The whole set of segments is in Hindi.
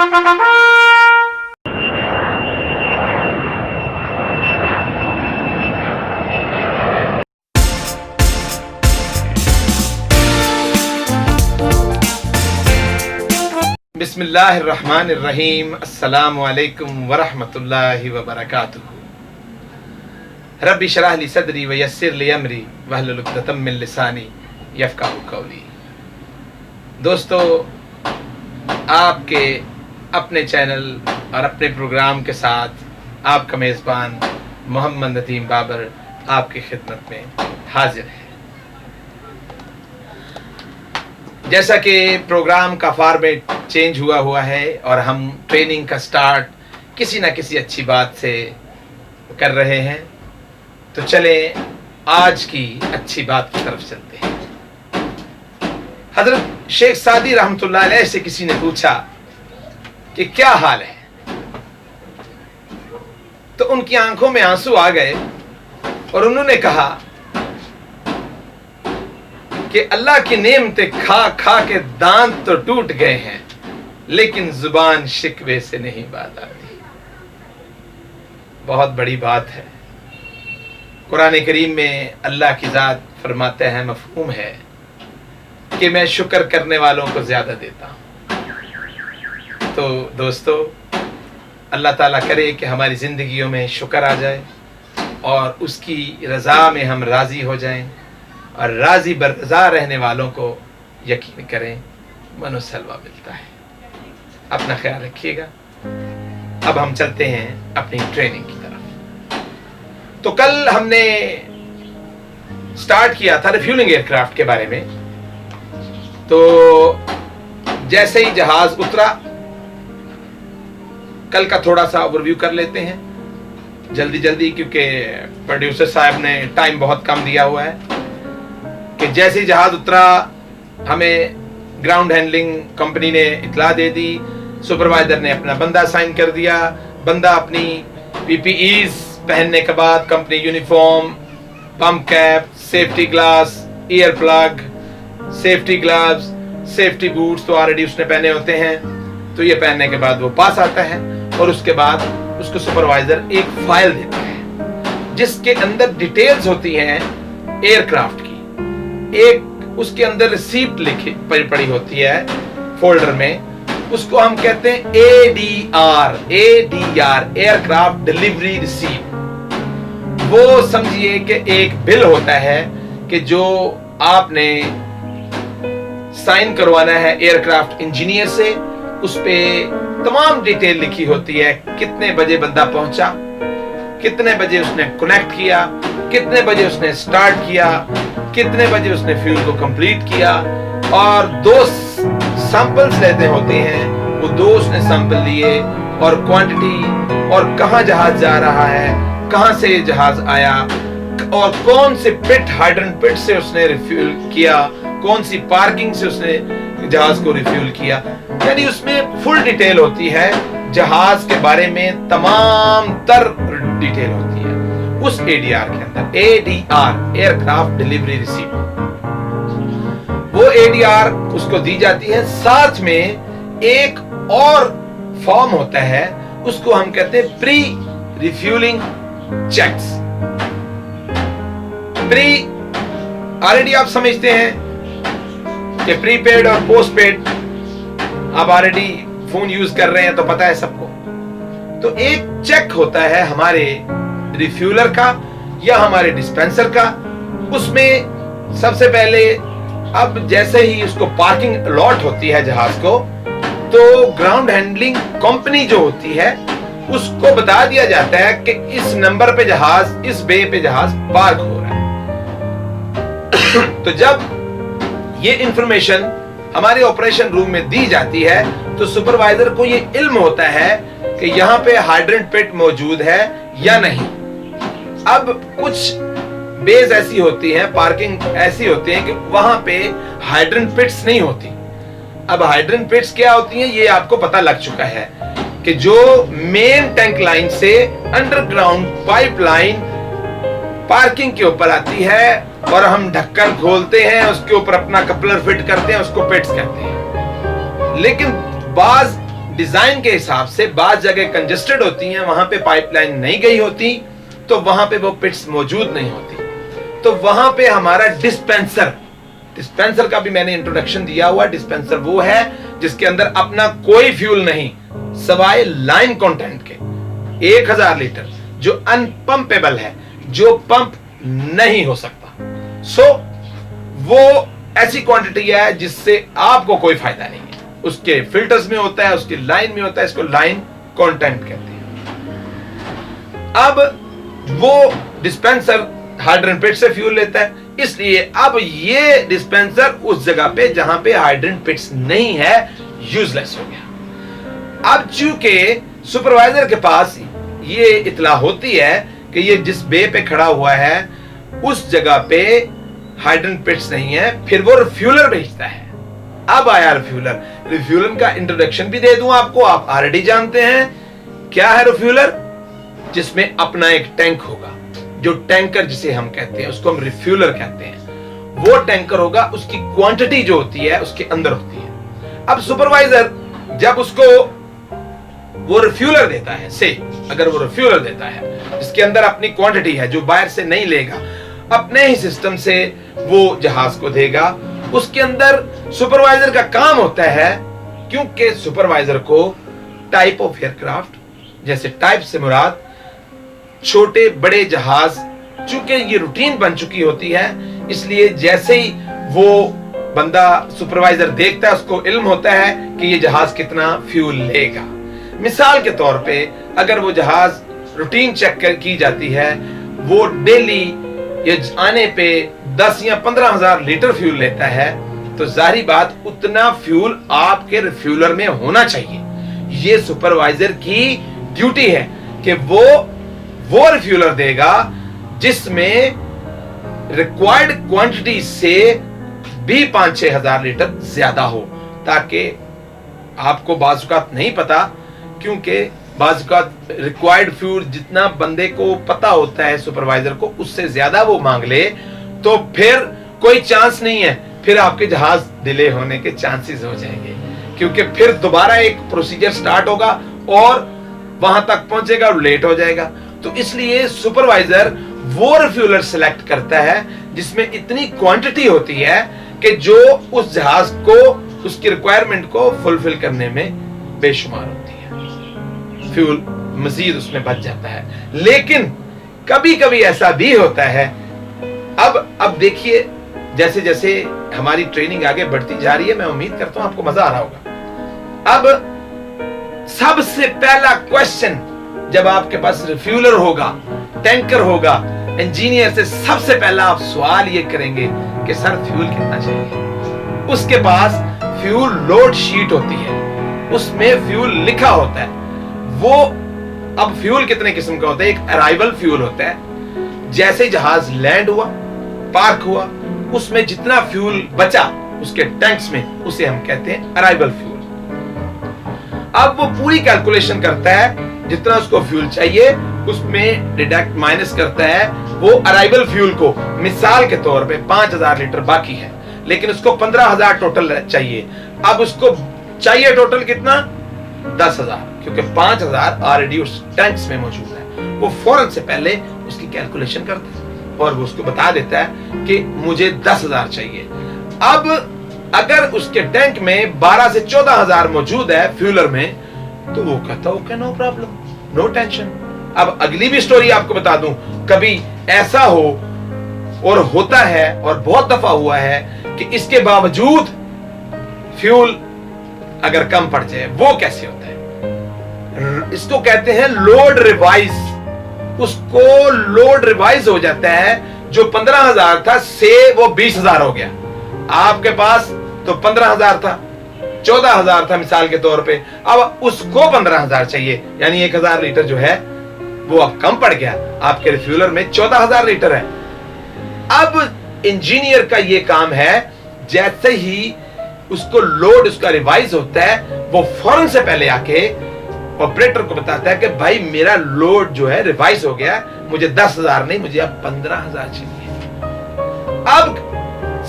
बिस्मिल्लाहिर्रहमानिर्रहीम। अस्सलामु अलैकुम वरहमतुल्लाहि वबरकातुहू। रब्बि शरह ली सदरी व यस्सिर ली अमरी वहलुल उक़दतम मिन लिसानी यफ़क़हू क़ौली। दोस्तों, आपके अपने चैनल और अपने प्रोग्राम के साथ आपका मेज़बान मोहम्मद नदीम बाबर आपकी खिदमत में हाजिर है। जैसा कि प्रोग्राम का फॉर्मेट चेंज हुआ है और हम ट्रेनिंग का स्टार्ट किसी न किसी अच्छी बात से कर रहे हैं, तो चलें आज की अच्छी बात की तरफ चलते हैं। हजरत शेख सादी रहमतुल्लाह अलैह से किसी ने पूछा कि क्या हाल है, तो उनकी आंखों में आंसू आ गए और उन्होंने कहा कि अल्लाह की नेमतें खा खा के दांत तो टूट गए हैं, लेकिन जुबान शिकवे से नहीं बात आती। बहुत बड़ी बात है। कुरान करीम में अल्लाह की ज़ात फरमाते हैं, मफ़हूम है कि मैं शुक्र करने वालों को ज़्यादा देता हूँ। तो दोस्तों, अल्लाह ताला करे कि हमारी ज़िंदगियों में शुक्र आ जाए और उसकी रज़ा में हम राज़ी हो जाएं, और राज़ी बरज़ा रहने वालों को यकीन करें मनोसलवा मिलता है। अपना ख्याल रखिएगा। अब हम चलते हैं अपनी ट्रेनिंग की तरफ। तो कल हमने स्टार्ट किया था रिफ्यूलिंग एयरक्राफ्ट के बारे में। तो जैसे ही जहाज उतरा, कल का थोड़ा सा ओवरव्यू कर लेते हैं जल्दी जल्दी, क्योंकि प्रोड्यूसर साहब ने टाइम बहुत कम दिया हुआ है। कि जैसे ही जहाज उतरा, हमें ग्राउंड हैंडलिंग कंपनी ने इतला दे दी, सुपरवाइजर ने अपना बंदा साइन कर दिया। बंदा अपनी पीपीईज पहनने के बाद company uniform, pump cap, safety glass, ear plug, safety gloves, safety boots तो ऑलरेडी उसने पहने होते हैं। तो ये पहनने के बाद वो पास आता है और उसके बाद उसको सुपरवाइजर एक फाइल देता है जिसके अंदर डिटेल्स होती हैं एयरक्राफ्ट की। एक उसके अंदर रिसीप्ट लिखी पड़ी होती है फोल्डर में, उसको हम कहते हैं एडीआर, एयरक्राफ्ट डिलीवरी रिसीप्ट। वो समझिए कि एक बिल होता है कि जो आपने साइन करवाना है एयरक्राफ्ट इंजीनियर से। उस पे तमाम डिटेल लिखी होती है, कितने बजे बंदा पहुंचा, कितने बजे उसने कनेक्ट किया, कितने बजे उसने स्टार्ट किया, कितने बजे उसने फ्यूल को कंप्लीट किया, और 2 सैंपल्स लेते होते हैं, वो 2 उसने सैंपल लिए, और क्वांटिटी, और कहां जहाज जा रहा है, कहां से जहाज आया, और कौन से पिट, हाइड्रेंट पिट से उसने रिफ्यूल किया, कौन सी पार्किंग से उसने जहाज को रिफ्यूल किया। यानी उसमें फुल डिटेल होती है, जहाज के बारे में तमाम तर डिटेल होती है उस एडीआर के अंदर। एडीआर, एयरक्राफ्ट डिलीवरी रिसीप्ट, वो एडीआर उसको दी जाती है। साथ में एक और फॉर्म होता है, उसको हम कहते हैं pre refuelling checks. Pre already आप समझते हैं कि प्रीपेड और पोस्टपेड, आप ऑलरेडी फोन यूज कर रहे हैं तो पता है सबको। तो एक चेक होता है हमारे रिफ्यूलर का या हमारे डिस्पेंसर का। उसमें सबसे पहले, अब जैसे ही उसको पार्किंग अलॉट होती है जहाज को, तो ग्राउंड हैंडलिंग कंपनी जो होती है उसको बता दिया जाता है कि इस नंबर पे जहाज, इस बे पे जहाज पार्क हो रहा है। तो जब ये इंफॉर्मेशन हमारे ऑपरेशन रूम में दी जाती है, तो सुपरवाइजर को ये इल्म होता है कि यहां पे हाइड्रेंट पिट मौजूद है या नहीं। अब कुछ बेस ऐसी होती हैं, पार्किंग ऐसी होती है कि वहां पे हाइड्रेंट पिट्स नहीं होती। अब हाइड्रेंट पिट्स क्या होती हैं, ये आपको पता लग चुका है कि जो मेन टैंक लाइन से अंडरग्राउंड पाइपलाइन पार्किंग के ऊपर आती है, और हम ढक्कन खोलते हैं, उसके ऊपर अपना कपलर फिट करते हैं, उसको पिट्स कहते हैं। लेकिन बाज डिजाइन के हिसाब से बात जगह कंजेस्टेड होती हैं, वहां पे पाइपलाइन नहीं गई होती, तो वहां पे वो पिट्स मौजूद नहीं होती, तो वहां पे हमारा डिस्पेंसर का भी मैंने इंट्रोडक्शन दिया हुआ। डिस्पेंसर वो है जिसके अंदर अपना कोई फ्यूल नहीं, सवाए लाइन कंटेंट के 1000 लीटर, जो अनपंपेबल है, जो पंप नहीं हो सकता। सो वो ऐसी क्वांटिटी है जिससे आपको कोई फायदा नहीं है। उसके फिल्टर्स में होता है, उसकी लाइन में होता है, इसको लाइन कंटेंट कहते हैं। अब वो डिस्पेंसर हाइड्रेंट पिट से फ्यूल लेता है, इसलिए अब ये डिस्पेंसर उस जगह पे जहां पे हाइड्रेंट पिट्स नहीं है यूजलेस हो गया। अब चूंकि सुपरवाइजर के पास ये इतला होती है कि ये जिस बे पे खड़ा हुआ है उस जगह पे हाइड्रेंट पिट्स नहीं है, फिर वो रिफ्यूलर भेजता है। अब आया रिफ्यूलर का इंट्रोडक्शन भी दे दूं आपको, आप ऑलरेडी जानते हैं क्या है रिफ्यूलर। जिसमें अपना एक टैंक होगा, जो टैंकर जिसे हम कहते हैं उसको हम रिफ्यूलर कहते हैं। वो टैंकर होगा, उसकी क्वांटिटी जो होती है उसके अंदर होती है। अब सुपरवाइजर जब उसको वो रिफ्यूलर देता है, से अगर वो रिफ्यूलर देता है जिसके अंदर अपनी क्वांटिटी है, जो बाहर से नहीं लेगा, अपने ही सिस्टम से वो जहाज को देगा, उसके अंदर सुपरवाइजर का काम होता है, क्योंकि सुपरवाइजर को टाइप ऑफ एयरक्राफ्ट, जैसे टाइप से मुराद छोटे बड़े जहाज, चूंकि ये रूटीन बन चुकी होती है, इसलिए जैसे ही वो बंदा सुपरवाइजर देखता है उसको इल्म होता है कि ये जहाज कितना फ्यूल लेगा। मिसाल के तौर पे अगर वो जहाज रूटीन चेक की जाती है, वो डेली ये आने पे 10 या 15,000 लीटर फ्यूल लेता है, तो जाहिर बात उतना फ्यूल आपके रिफ्यूलर में होना चाहिए। ये सुपरवाइजर की ड्यूटी है कि वो रिफ्यूलर देगा जिसमें रिक्वायर्ड क्वांटिटी से भी 5-6 हजार लीटर ज्यादा हो, ताकि आपको बाजुकात नहीं पता, क्योंकि बाजुकात रिक्वायर्ड फ्यूल जितना बंदे को पता होता है सुपरवाइजर को, उससे ज्यादा वो मांग ले तो फिर कोई चांस नहीं है, फिर आपके जहाज डिले होने के चांसेस हो जाएंगे, क्योंकि फिर दोबारा एक प्रोसीजर स्टार्ट होगा और वहां तक पहुंचेगा और लेट हो जाएगा। तो इसलिए सुपरवाइजर वो रिफ्यूलर सिलेक्ट करता है जिसमें इतनी क्वांटिटी होती है कि जो उस जहाज को उसकी रिक्वायरमेंट को फुलफिल करने में बेशुमार होती है, फ्यूल मजीद उसमें बच जाता है। लेकिन कभी कभी ऐसा भी होता है, अब देखिए जैसे जैसे हमारी ट्रेनिंग आगे बढ़ती जा रही है, मैं उम्मीद करता हूं आपको मजा आ रहा होगा। अब सबसे पहला क्वेश्चन जब आपके पास रिफ्यूलर होगा, टैंकर होगा, इंजीनियर से सबसे पहला आप सवाल ये करेंगे कि सर फ्यूल कितना चाहिए। उसके पास फ्यूल लोड शीट होती है, उसमें फ्यूल लिखा होता है। वो अब फ्यूल कितने किस्म का होता है, एक अराइवल फ्यूल होता है, जैसे जहाज लैंड हुआ, पार्क हुआ, उसमें जितना फ्यूल बचा उसके टैंक्स में, उसे हम कहते हैं अराइवल फ्यूल। अब वो पूरी कैलकुलेशन करता है, जितना उसको फ्यूल चाहिए उसमें डिडक्ट माइनस करता है वो अराइवल फ्यूल को। मिसाल के तौर पे 5,000 लीटर बाकी है, लेकिन उसको 15,000 टोटल चाहिए। अब उसको चाहिए टोटल कितना, 10,000, क्योंकि 5,000 ऑलरेडी उस टैंक्स में मौजूद है। वो फौरन से पहले उसकी कैलकुलेशन करता है और वो उसको बता देता है कि मुझे 10,000 चाहिए। अब अगर उसके टैंक में 12 से 14,000 मौजूद है फ्यूलर में, तो वो कहता है okay, no problem, no tension. अब अगली भी स्टोरी आपको बता दूं, कभी ऐसा हो और होता है और बहुत दफा हुआ है कि इसके बावजूद फ्यूल अगर कम पड़ जाए, वो कैसे होता है, इसको कहते हैं लोड रिवाइज। उसको लोड रिवाइज हो जाता है, जो 15,000 था से वो 20,000 हो गया। आपके पास तो 15,000 था, 14,000 था मिसाल के तौर पे, अब उसको 15,000 चाहिए, यानी 1,000 लीटर जो है वो अब कम पड़ गया। आपके रिफ्यूलर में 14,000 लीटर है। अब इंजीनियर का ये काम है, जैसे ही उसको लोड उसका रिवाइज होता है, वो फौरन से पहले आके ऑपरेटर को बताता है कि भाई मेरा लोड जो है रिवाइज हो गया, मुझे 10,000 नहीं, मुझे अब 15,000 चाहिए। अब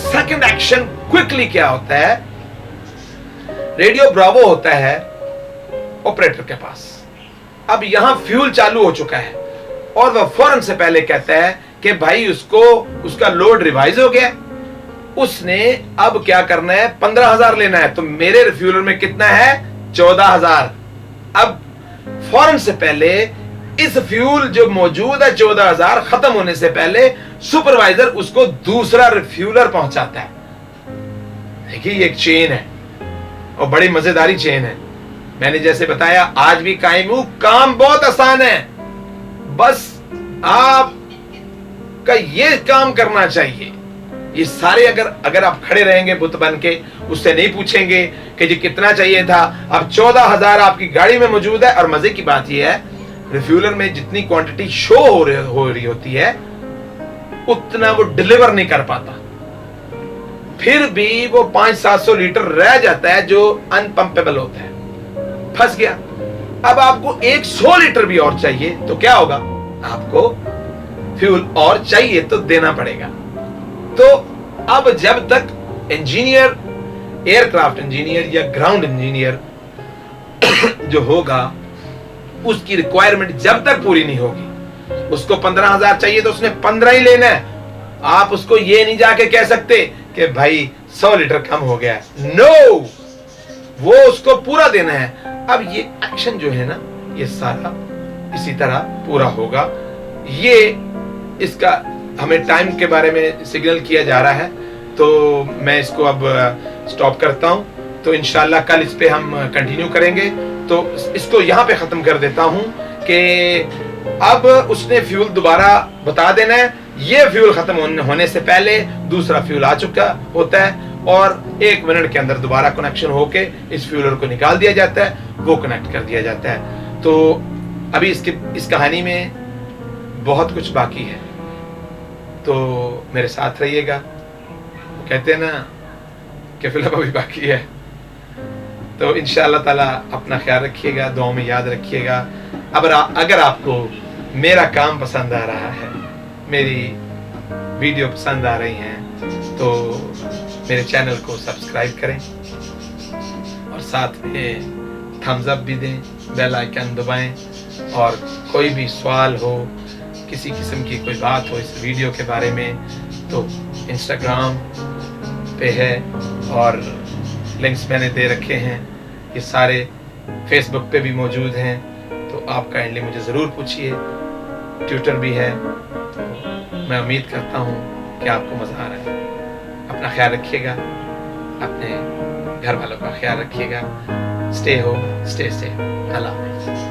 सेकंड एक्शन क्विकली क्या होता है, रेडियो ब्रावो होता है, ऑपरेटर के पास। अब यहां फ्यूल चालू हो चुका है और वह फौरन से पहले कहता है कि भाई उसको उसका लोड रिवाइज हो गया, उसने अब क्या करना है, 15,000 लेना है। तो मेरे रिफ्यूलर में कितना है, 14,000। अब फौरन से पहले इस फ्यूल जो मौजूद है 14,000 खत्म होने से पहले सुपरवाइजर उसको दूसरा रिफ्यूलर पहुंचाता है। देखिए ये एक चेन है और बड़ी मजेदारी चेन है। मैंने जैसे बताया आज भी कायम हूं, काम बहुत आसान है, बस आपका ये काम करना चाहिए। ये सारे अगर आप खड़े रहेंगे बुत बन के, उससे नहीं पूछेंगे कि जी कितना चाहिए था, अब 14,000 आपकी गाड़ी में मौजूद है। और मजे की बात यह है रिफ्यूलर में जितनी क्वांटिटी शो हो रही होती है उतना वो डिलीवर नहीं कर पाता, फिर भी वो 500-700 लीटर रह जाता है जो अनपंपेबल होता है, फंस गया। अब आपको 100 लीटर भी और चाहिए तो क्या होगा, आपको फ्यूल और चाहिए तो देना पड़ेगा। तो अब जब तक इंजीनियर, एयरक्राफ्ट इंजीनियर या ग्राउंड इंजीनियर जो होगा उसकी रिक्वायरमेंट जब तक पूरी नहीं होगी, उसको 15,000 चाहिए तो उसने 15 ही लेना है। आप उसको ये नहीं जाके कह सकते कि भाई 100 लीटर कम हो गया, नो, वो उसको पूरा देना है। अब ये एक्शन जो है ना, ये सारा इसी तरह पूरा होगा। ये इसका हमें टाइम के बारे में सिग्नल किया जा रहा है, तो मैं इसको अब स्टॉप करता हूं। तो इंशाल्लाह कल इस पे हम कंटिन्यू करेंगे। तो इसको यहां पे खत्म कर देता हूं कि अब उसने फ्यूल दोबारा बता देना है। ये फ्यूल खत्म होने से पहले दूसरा फ्यूल आ चुका होता है और 1 मिनट के अंदर दोबारा कनेक्शन होके इस फ्यूलर को निकाल दिया जाता है, वो कनेक्ट कर दिया जाता है। तो अभी इस कहानी में बहुत कुछ बाकी है, तो मेरे साथ रहिएगा। कहते हैं ना कि फिल्म अभी बाकी है। तो इंशाअल्लाह ताला अपना ख्याल रखिएगा, दुआओं में याद रखिएगा। अगर आपको मेरा काम पसंद आ रहा है, मेरी वीडियो पसंद आ रही हैं, तो मेरे चैनल को सब्सक्राइब करें और साथ में थम्स अप भी दें, बेल आइकन दबाएं। और कोई भी सवाल हो, किसी किस्म की कोई बात हो इस वीडियो के बारे में, तो इंस्टाग्राम पे है और लिंक्स मैंने दे रखे हैं, ये सारे फेसबुक पे भी मौजूद हैं, तो आप काइंडली मुझे ज़रूर पूछिए। ट्विटर भी है। तो मैं उम्मीद करता हूँ कि आपको मज़ा आ रहा है। अपना ख्याल रखिएगा, अपने घर वालों का ख्याल रखिएगा। Stay home, stay safe. अल्लाह हाफ़िज़।